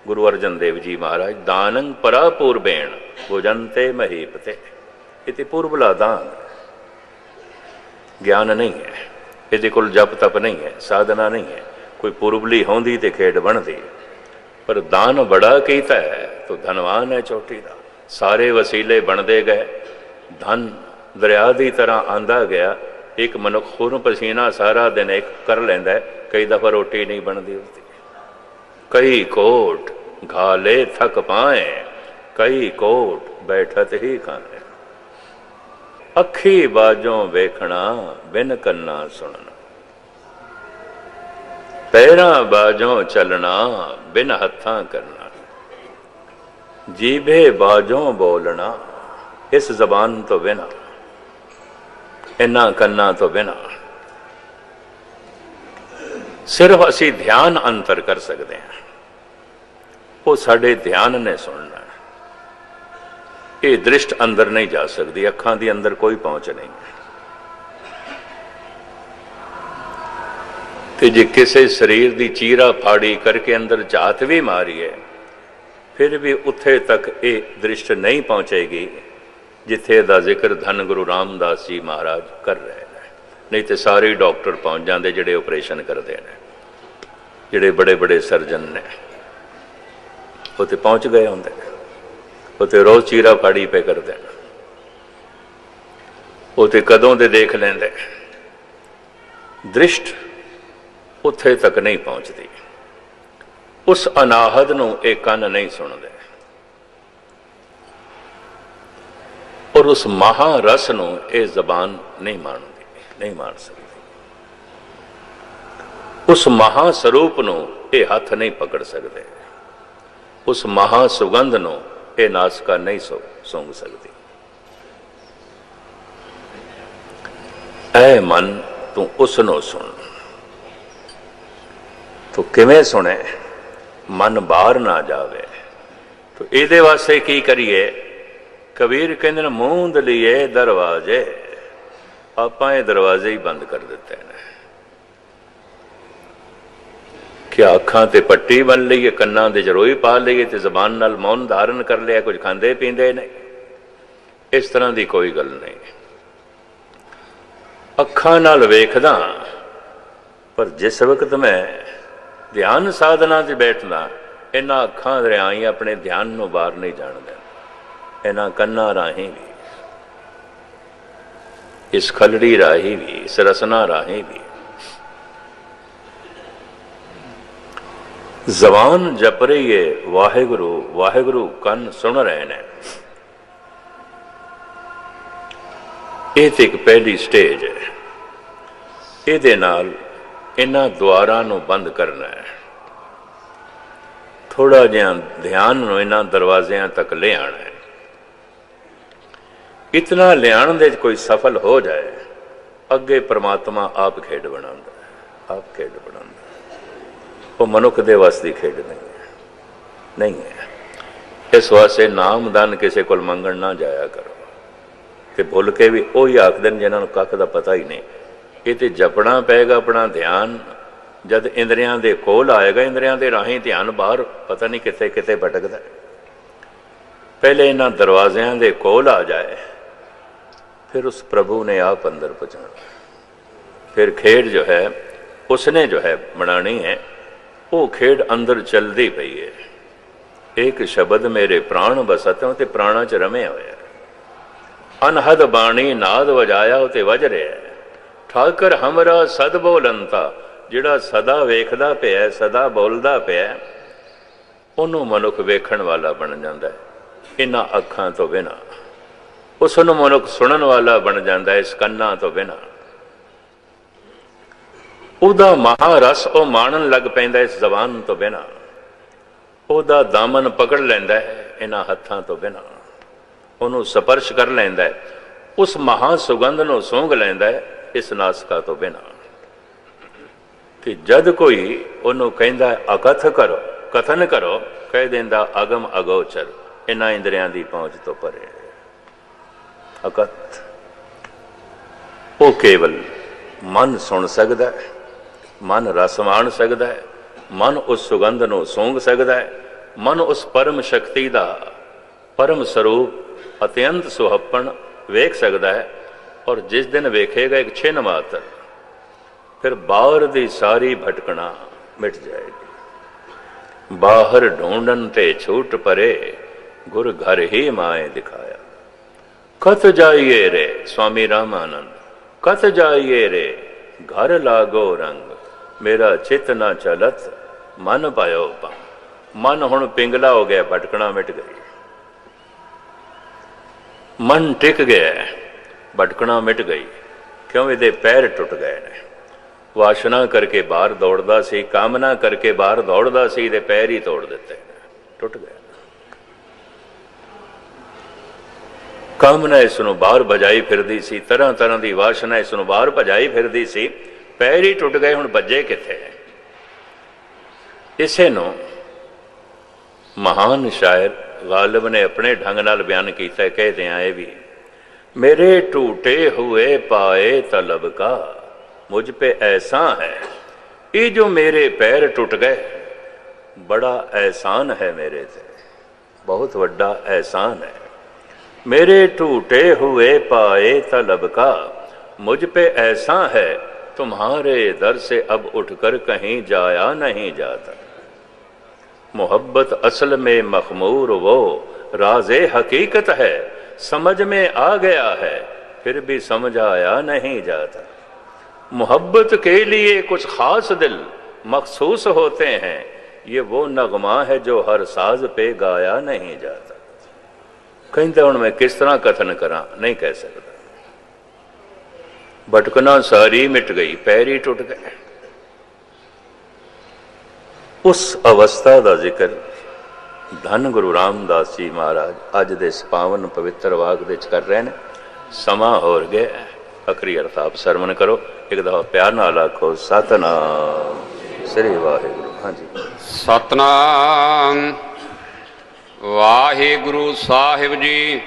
गुरु अर्जन देव जी महाराज, दानंग परा पूर्वेण भुजंते महीपते, इति पूर्वला दान, ज्ञान नहीं है, इहदे कोल जप तप नहीं है, साधना नहीं है। कोई पूर्वली होंदी ते खेड बनदी, पर दान बड़ा कीता है तो धनवान है चोटी दा। सारे वसीले बनते गए, धन दरिया की तरह आंदा गया। एक मनुख खून पसीना सारा दिन एक कर लेंदा है, कई दफा रोटी नहीं बनती उसकी। कई कोट घाले थक पाए, कई कोट बैठत ही खाए। अखी बाजों वेखना, बिन कन्ना सुनना, पैरां बाजों चलना, बिन हत्थां करना, जीभे बाजों बोलना, इस जबान तो बिना, इन्हां कन्ना तो बिना। सिर्फ असी ध्यान अंतर कर सकते हैं, वो साढ़े ध्यान ने सुनना है। ये दृष्ट अंदर नहीं जा सकती, अखां दी अंदर कोई पहुंच नहीं है। ते जे किसी शरीर की चीरा फाड़ी करके अंदर झात भी मारीए, फिर भी उत्थे तक ये दृष्ट नहीं पहुंचेगी जिथे दा जिक्र धन गुरु रामदास जी महाराज कर रहे हैं। नहीं तो सारे डॉक्टर पहुंच जाते जिहड़े ऑपरेशन करते हैं, जिहड़े बड़े बड़े सर्जन ने, उत्थे पहुंच गए होंगे, उत्थे रोज चीरा फाड़ी पे करते हैं, उत्थे कदों दे देख लेंदे। दृष्ट उत्थे तक नहीं पहुंचती, उस अनाहत नूं ये कन नहीं सुनते। और उस महारस ਨੂੰ ਇਹ ਜ਼ਬਾਨ नहीं मानती, नहीं मान सकती। उस महास्वरूप ਨੂੰ ਇਹ ਹੱਥ नहीं पकड़ सकते। उस महासुगंध ਨੂੰ ਇਹ नासका नहीं सूंघ सकती। ऐ मन तू उसनों सुन। तो किवें सुने? मन बाहर ना जावे। तो ਇਹਦੇ ਵਾਸਤੇ ਕੀ ਕਰੀਏ? कबीर कहते हैं मूंद लिए दरवाजे, आपां ये दरवाजे ही बंद कर दिते हैं। क्या अखां ते पट्टी बन लीए, कन्नां ते जरोई पा लीए ते जबान नाल मौन धारण कर लिया, कुछ खांदे पींदे नहीं? इस तरह की कोई गल नहीं। अखां नाल वेखदा, पर जिस वक्त मैं ध्यान साधना से बैठदा, इन्हां अखां दरियाई अपने ध्यान नूं बाहर नहीं जाण दिंदा। इन्हां कन्नां राही भी, इस खलड़ी राही भी, इस रसना राही भी जबान जप रही है वाहेगुरु वाहेगुरु, कन सुन रहे हैं। ये तो एक पहली स्टेज है। ये नाल इन्हां द्वारां नूं बंद करना है। थोड़ा जिहा ध्यान नूं इन्हां दरवाजियां तक ले आना है। इतना लियाण दे कोई सफल हो जाए, अगे परमात्मा आप खेड बनांदा है, आप खेड बनांदा है। वो मनुख दे वस दी खेड नहीं है, नहीं है। इस वास्ते नाम दान किसी को मंगण ना जाया करो। ते भुल के भी वही आख देन जिन्हां नूं कख दा पता ही नहीं। ये तो जपना पेगा अपना ध्यान। जद इंद्रियां दे कोल आएगा, इंद्रियां दे राही ध्यान बाहर पता नहीं किते किते भटकदा। पहले इन्हां दरवाजियां दे कोल आ जाए, फिर उस प्रभु ने आप अंदर पहुंचाना। फिर खेड जो है उसने जो है बनानी है, वो खेड अंदर चलती पई है। एक शब्द मेरे प्राण बसत ते प्राणा च रमे होया। अनहद बाणी नाद वजाया ते वज रहा है। ठाकर हमरा सद बोलंता, जिहड़ा सदा वेखदा पिया, सदा बोलदा पिया, उन्हों मनुख वेखण वाला बन जाता है इन्हां अखां तो बिना। उसनों मनुख सुनन वाला बन जाता है इस कन्ना तो बिना। उदा महारस वो माणन लग पैंदा इस जबान तो बिना। उदा दामन पकड़ लैंदा है इन्हां हत्थां तो बिना। उन्हों स्पर्श कर लैंदा है, उस महासुगंध नूं सूंघ लैंदा है इस नासका तो बिना। कि जद कोई उन्हों कहंदा अकथ करो, कथन करो, कह देंदा अगम अगोचर, इन्हां इंद्रियां दी पहुंच तो परे। अकथ वो केवल मन सुन सकता है, मन रस माण सकता है, मन उस सुगंध नूं सूंघ सकता है, मन उस परम शक्ति का परम स्वरूप अत्यंत सुहप्पण वेख सकता है। और जिस दिन वेखेगा एक छिन मात्र, फिर बाहर दी सारी भटकना मिट जाएगी। बाहर ढूंढन ते छूट परे, गुर घर ही माए दिखाया। कत जाइए रे स्वामी रामानंद, कत जाइए रे घर लागो रंग, मेरा चित ना चलत मन पायो पा। मन हुण पिंगला हो गया, भटकना मिट गई। मन टिक गया, भटकना मिट गई। क्यों? इहदे पैर टुट गए ने। वासना करके बाहर दौड़दा सी, कामना करके बाहर दौड़दा सी, इहदे पैर ही तोड़ दिते, टुट गए। कामना इसनों बाहर भजाई फिरदी सी, तरह तरह की वासना इसनों बाहर भजाई फिरदी सी, पैर ही टुट गए, हुण भज्जे किथे। इसे नूं महान शायर गालिब ने अपने ढंग नाल बयान किया, कहते हैं ये भी, मेरे टूटे हुए पाए तलब का मुझ पे ऐसा है, ये जो मेरे पैर टूट गए बड़ा एहसान है मेरे से, बहुत बड़ा एहसान है। मेरे टूटे हुए पाए तलब का मुझ पे ऐसा है, तुम्हारे दर से अब उठकर कहीं जाया नहीं जाता। मोहब्बत असल में मखमूर वो राज़े हकीकत है, समझ में आ गया है फिर भी समझ आया नहीं जाता। मोहब्बत के लिए कुछ खास दिल मखसूस होते हैं, ये वो नगमा है जो हर साज पे गाया नहीं जाता। ਕਹਿੰਦਾ ਹੁਣ ਮੈਂ ਕਿਸ ਤਰ੍ਹਾਂ ਕਥਨ ਕਰਾਂ, ਨਹੀਂ ਕਹਿ ਸਕਦਾ। ਭਟਕਣਾ ਸਾਰੀ ਮਿਟ ਗਈ, ਪੈਰ ਹੀ ਟੁੱਟ ਗਏ। ਉਸ ਅਵਸਥਾ ਦਾ ਜ਼ਿਕਰ ਧੰਨ ਗੁਰੂ ਰਾਮਦਾਸ ਜੀ ਮਹਾਰਾਜ ਅੱਜ ਦੇ ਇਸ ਪਾਵਨ ਪਵਿੱਤਰ ਵਾਕ ਦੇ ਵਿੱਚ ਕਰ ਰਹੇ ਨੇ। ਸਮਾਂ ਹੋਰ ਗਿਆ, ਅਖਰੀ ਅਰਤਾਪ ਸਰਵਣ ਕਰੋ। ਇੱਕ ਦਫਾ ਪਿਆਰ ਨਾਲ ਆਖੋ ਸਤਨਾਮ ਸ੍ਰੀ ਵਾਹਿਗੁਰੂ। ਹਾਂਜੀ, ਸਤਨਾਮ ਵਾਹਿਗੁਰੂ ਸਾਹਿਬ ਜੀ।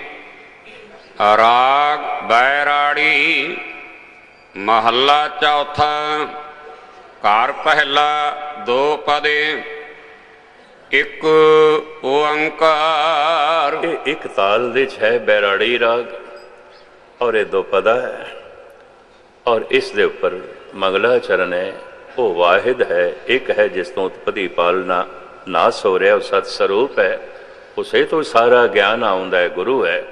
ਰਾਗ ਬੈਰਾੜੀ ਮਹੱਲਾ ਚੌਥਾ। ਘਰ ਪਹਿਲਾ ਦੋ ਪਦੇ ਇੱਕ ਓੰਕਾਰ। ਇਹ ਇੱਕ ਤਾਲ ਵਿੱਚ ਹੈ ਬੈਰਾੜੀ ਰਾਗ ਔਰ ਇਹ ਦੋ ਪਦਾ ਹੈ ਔਰ ਇਸ ਦੇ ਉੱਪਰ ਮੰਗਲਾਚਰਨ ਹੈ। ਉਹ ਵਾਹਿਦ ਹੈ, ਇੱਕ ਹੈ ਜਿਸ ਤੋਂ ਉਤਪਤੀ ਪਾਲਣਾ ਨਾਸ ਹੋ ਰਿਹਾ। ਉਹ ਸਤ ਸਰੂਪ ਹੈ, ਉਸੇ ਤੋਂ ਸਾਰਾ ਗਿਆਨ ਆਉਂਦਾ ਹੈ। ਗੁਰੂ ਹੈ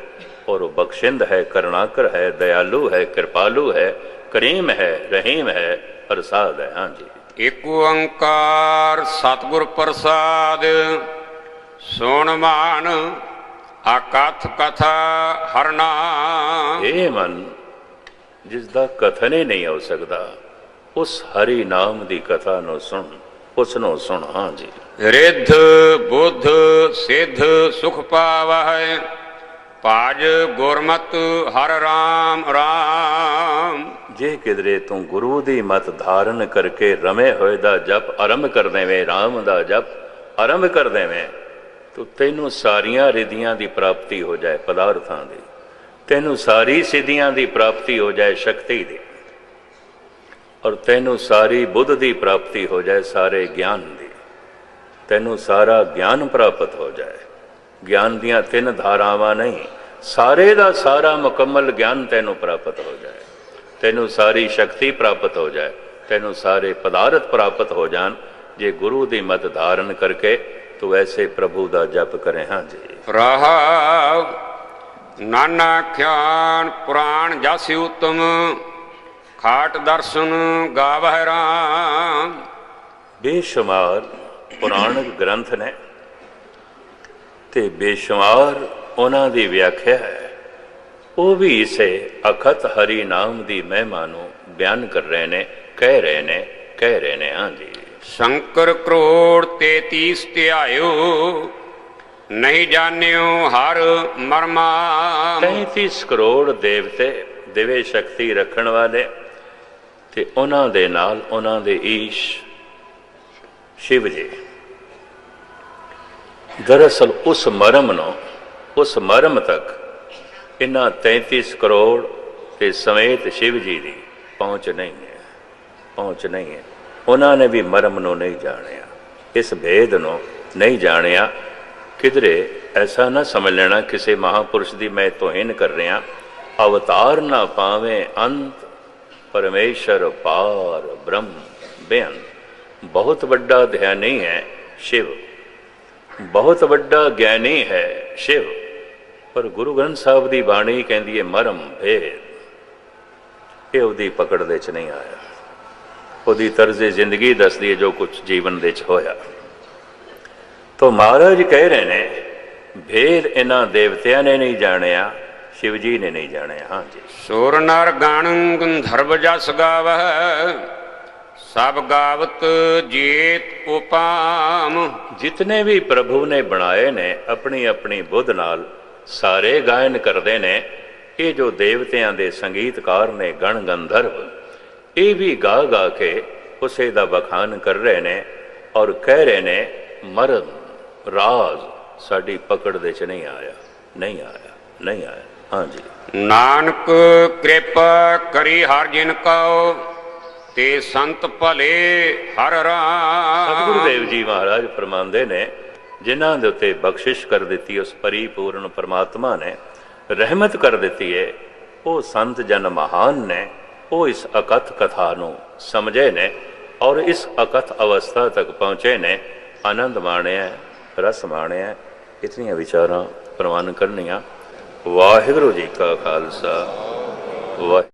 ਔਰ ਉਹ ਬਖਸ਼ਿੰਦ ਹੈ, ਕਰੁਣਾਕਰ ਹੈ, ਦਇਆਲੂ ਹੈ, ਕਿਰਪਾਲੂ ਹੈ, ਕਰੀਮ ਹੈ, ਰਹੀਮ ਹੈ, ਪ੍ਰਸਾਦ ਹੈ। ਹਾਂਜੀ, ਇੱਕ ਓੰਕਾਰ ਸਤਿਗੁਰ ਪ੍ਰਸਾਦ। ਸੁਣ ਮਾਨ ਆਕਥ ਕਥਾ ਹਰਿ ਨਾਮ। ਇਹ ਮਨ ਜਿਸ ਦਾ ਕਥਨ ਹੀ ਨਹੀਂ ਹੋ ਸਕਦਾ, ਉਸ ਹਰੀ ਨਾਮ ਦੀ ਕਥਾ ਨੂੰ ਸੁਣ, ਉਸ ਨੂੰ ਸੁਣ। ਹਾਂਜੀ, ਰਿੱਧ ਬੁੱਧ ਸਿੱਧ ਸੁਖ ਪਾਵਹਿ ਭਾਜ ਗੁਰਮਤਿ ਹਰਿ ਰਾਮ ਰਾਮ। ਜੇ ਕਿਧਰੇ ਤੂੰ ਗੁਰੂ ਦੀ ਮਤ ਧਾਰਨ ਕਰਕੇ ਰਮੇ ਹੋਏ ਦਾ ਜਪ ਆਰੰਭ ਕਰ ਦੇਵੇਂ, ਰਾਮ ਦਾ ਜਪ ਆਰੰਭ ਕਰ ਦੇਵੇਂ, ਤੂੰ ਤੈਨੂੰ ਸਾਰੀਆਂ ਰਿੱਧੀਆਂ ਦੀ ਪ੍ਰਾਪਤੀ ਹੋ ਜਾਏ, ਪਦਾਰਥਾਂ ਦੀ। ਤੈਨੂੰ ਸਾਰੀ ਸਿੱਧੀਆਂ ਦੀ ਪ੍ਰਾਪਤੀ ਹੋ ਜਾਏ, ਸ਼ਕਤੀ ਦੀ। ਔਰ ਤੈਨੂੰ ਸਾਰੀ ਬੁੱਧ ਦੀ ਪ੍ਰਾਪਤੀ ਹੋ ਜਾਏ, ਸਾਰੇ ਗਿਆਨ ਦੀ। ਤੈਨੂੰ ਸਾਰਾ ਗਿਆਨ ਪ੍ਰਾਪਤ ਹੋ ਜਾਏ। ਗਿਆਨ ਦੀਆਂ ਤਿੰਨ ਧਾਰਾਵਾਂ ਨਹੀਂ, ਸਾਰੇ ਦਾ ਸਾਰਾ ਮੁਕੰਮਲ ਗਿਆਨ ਤੈਨੂੰ ਪ੍ਰਾਪਤ ਹੋ ਜਾਏ। ਤੈਨੂੰ ਸਾਰੀ ਸ਼ਕਤੀ ਪ੍ਰਾਪਤ ਹੋ ਜਾਏ, ਤੈਨੂੰ ਸਾਰੇ ਪਦਾਰਥ ਪ੍ਰਾਪਤ ਹੋ ਜਾਣ, ਜੇ ਗੁਰੂ ਦੀ ਮਤ ਧਾਰਨ ਕਰਕੇ ਤੂੰ ਐਸੇ ਪ੍ਰਭੂ ਦਾ ਜਪ ਕਰੇ। ਹਾਂਜੀ, ਰਹਾਉ ਨਾਨਾ ਖਿਆਨ ਪੁਰਾਣ ਜਸ ਉਤਮ ਖਾਟ ਦਰਸ਼ਨ ਗਾਵਹਿ ਰਾਮ। ਬੇਸ਼ੁਮਾਰ ਪੁਰਾਣਿਕ ਗ੍ਰੰਥ ਨੇ ਤੇ ਬੇਸ਼ੁਮਾਰ ਉਹਨਾਂ ਦੀ ਵਿਆਖਿਆ ਹੈ। ਉਹ ਵੀ ਇਸੇ ਅਖਤ ਹਰੀ ਨਾਮ ਦੀ ਮਹਿਮਾ ਨੂੰ ਬਿਆਨ ਕਰ ਰਹੇ ਨੇ, ਕਹਿ ਰਹੇ ਨੇ। ਹਾਂਜੀ, ਸ਼ੰਕਰ ਕਰੋੜ 33 ਧਿਆਇਓ ਨਹੀਂ ਜਾਣਿਓ ਹਰ ਮਰਮਾ। 33 ਕਰੋੜ ਦੇਵਤੇ, ਦਿਵੇ ਸ਼ਕਤੀ ਰੱਖਣ ਵਾਲੇ ਤੇ ਉਹਨਾਂ ਦੇ ਨਾਲ ਉਹਨਾਂ ਦੇ ਈਸ਼ ਸ਼ਿਵ ਜੀ। ਦਰਅਸਲ ਉਸ ਮਰਮ ਨੂੰ, ਉਸ ਮਰਮ ਤੱਕ ਇਹਨਾਂ 33 ਕਰੋੜ ਤੇ ਸਮੇਤ ਸ਼ਿਵ ਜੀ ਦੀ ਪਹੁੰਚ ਨਹੀਂ ਹੈ, ਪਹੁੰਚ ਨਹੀਂ ਹੈ। ਉਹਨਾਂ ਨੇ ਵੀ ਮਰਮ ਨੂੰ ਨਹੀਂ ਜਾਣਿਆ, ਇਸ ਭੇਦ ਨੂੰ ਨਹੀਂ ਜਾਣਿਆ। ਕਿਧਰੇ ਐਸਾ ਨਾ ਸਮਝ ਲੈਣਾ ਕਿਸੇ ਮਹਾਪੁਰਸ਼ ਦੀ ਮੈਂ ਤੋਹੀਨ ਕਰ ਰਿਹਾ। ਅਵਤਾਰ ਨਾ ਪਾਵੇਂ ਅੰਤ ਪਰਮੇਸ਼ਰ ਪਾਰ ਬ੍ਰਹਮ ਬੇਅੰਤ। ਬਹੁਤ ਵੱਡਾ ਧਿਆਨੀ ਹੈ ਸ਼ਿਵ, ਬਹੁਤ ਵੱਡਾ ਗਿਆਨੀ ਹੈ ਸ਼ਿਵ, ਪਰ ਗੁਰੂ ਗ੍ਰੰਥ ਸਾਹਿਬ ਦੀ ਬਾਣੀ ਕਹਿੰਦੀ ਹੈ ਮਰਮ ਭੇਦ। ਇਹ ਉਹਦੀ ਪਕੜ ਦੇ ਚ ਨਹੀਂ ਆਇਆ। ਉਹਦੀ ਤਰਜ਼ੇ ਜ਼ਿੰਦਗੀ ਦੱਸਦੀ ਹੈ ਜੋ ਕੁਝ ਜੀਵਨ ਦੇ ਚ ਹੋਇਆ। ਤੋ ਮਹਾਰਾਜ ਕਹਿ ਰਹੇ ਨੇ ਭੇਦ ਇਹਨਾਂ ਦੇਵਤਿਆਂ ਨੇ ਨਹੀਂ ਜਾਣਿਆ, ਸ਼ਿਵ ਜੀ ਨੇ ਨਹੀਂ ਜਾਣਿਆ। ਹਾਂਜੀ, ਸੁਰ ਨਰ ਗਣ ਗੰਧਰਵ ਜਸ ਗਾਵਹਿ ਸਭ ਗਾਵਤ ਜੀਤ ਉਪਾਮ। ਜਿਤਨੇ ਵੀ ਪ੍ਰਭੂ ਨੇ ਬਣਾਏ ਨੇ ਆਪਣੀ ਆਪਣੀ ਬੁੱਧ ਨਾਲ ਸਾਰੇ ਗਾਇਨ ਕਰਦੇ ਨੇ। ਇਹ ਜੋ ਦੇਵਤਿਆਂ ਦੇ ਸੰਗੀਤਕਾਰ ਨੇ ਗਣ ਗੰਧਰਵ, ਇਹ ਵੀ ਗਾ ਗਾ ਕੇ ਉਸੇ ਦਾ ਬਖਾਨ ਕਰ ਰਹੇ ਨੇ ਔਰ ਕਹਿ ਰਹੇ ਨੇ ਮਰਮ ਰਾਜ ਸਾਡੀ ਪਕੜ ਦੇ ਚ ਨਹੀਂ ਆਇਆ, ਨਹੀਂ ਆਇਆ, ਨਹੀਂ ਆਇਆ। ਹਾਂਜੀ, ਨਾਨਕ ਕਿਰਪਾ ਕਰੀ ਹਰ ਜਿਨ ਕਉ ਤੇ ਸੰਤ ਭਲੇ ਹਰ ਰਾਮ। ਸਤਿਗੁਰੂ ਦੇਵ ਜੀ ਮਹਾਰਾਜ ਫਰਮਾਉਂਦੇ ਨੇ ਜਿਨ੍ਹਾਂ ਦੇ ਉੱਤੇ ਬਖਸ਼ਿਸ਼ ਕਰ ਦਿੱਤੀ ਉਸ ਪਰਿਪੂਰਨ ਪਰਮਾਤਮਾ ਨੇ, ਰਹਿਮਤ ਕਰ ਦਿੱਤੀ ਹੈ, ਉਹ ਸੰਤ ਜਨ ਮਹਾਨ ਨੇ। ਉਹ ਇਸ ਅਕਥ ਕਥਾ ਨੂੰ ਸਮਝੇ ਨੇ ਔਰ ਇਸ ਅਕਥ ਅਵਸਥਾ ਤੱਕ ਪਹੁੰਚੇ ਨੇ, ਆਨੰਦ ਮਾਣਿਆ, ਰਸ ਮਾਣਿਆ। ਇਤਨੀਆਂ ਵਿਚਾਰਾਂ ਪ੍ਰਵਾਨ ਕਰਨੀਆਂ। ਵਾਹਿਗੁਰੂ ਜੀ ਕਾ ਖਾਲਸਾ ਵਾਹਿਗੁਰੂ।